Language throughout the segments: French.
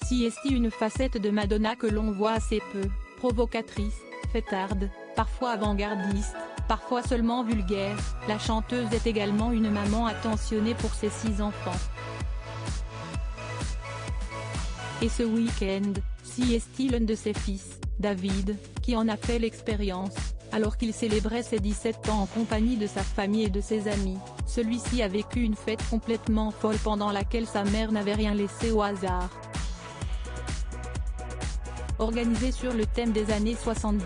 CST, une facette de Madonna que l'on voit assez peu, provocatrice, fêtarde, parfois avant-gardiste, parfois seulement vulgaire. La chanteuse est également une maman attentionnée pour ses 6 enfants. Et ce week-end, CST, l'un de ses fils, David, qui en a fait l'expérience, alors qu'il célébrait ses 17 ans en compagnie de sa famille et de ses amis, celui-ci a vécu une fête complètement folle pendant laquelle sa mère n'avait rien laissé au hasard. Organisée sur le thème des années 70,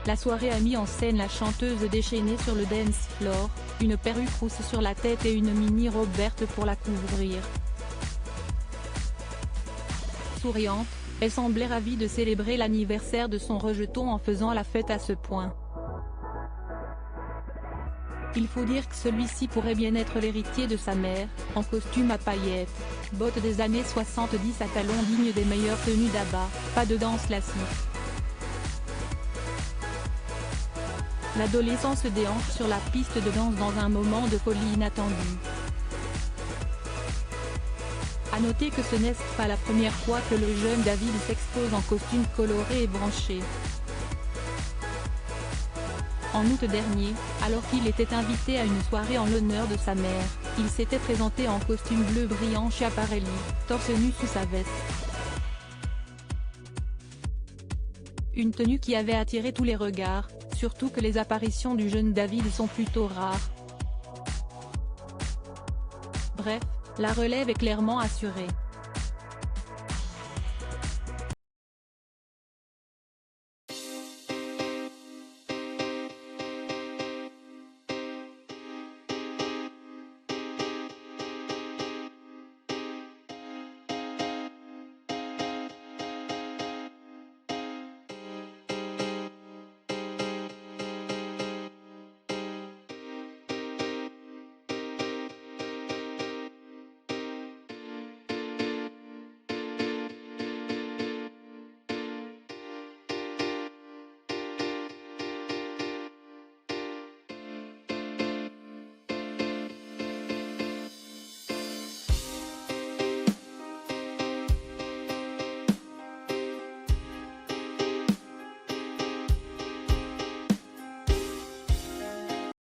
la soirée a mis en scène la chanteuse déchaînée sur le dance floor, une perruque rousse sur la tête et une mini-robe verte pour la couvrir. Souriante, elle semblait ravie de célébrer l'anniversaire de son rejeton en faisant la fête à ce point. Il faut dire que celui-ci pourrait bien être l'héritier de sa mère, en costume à paillettes, bottes des années 70 à talons dignes des meilleures tenues d'Abba, pas de danse classique. L'adolescent se déhanche sur la piste de danse dans un moment de folie inattendu. A noter que ce n'est pas la première fois que le jeune David s'expose en costume coloré et branché. En août dernier, alors qu'il était invité à une soirée en l'honneur de sa mère, il s'était présenté en costume bleu brillant chez Schiaparelli, torse nu sous sa veste. Une tenue qui avait attiré tous les regards, surtout que les apparitions du jeune David sont plutôt rares. Bref, la relève est clairement assurée.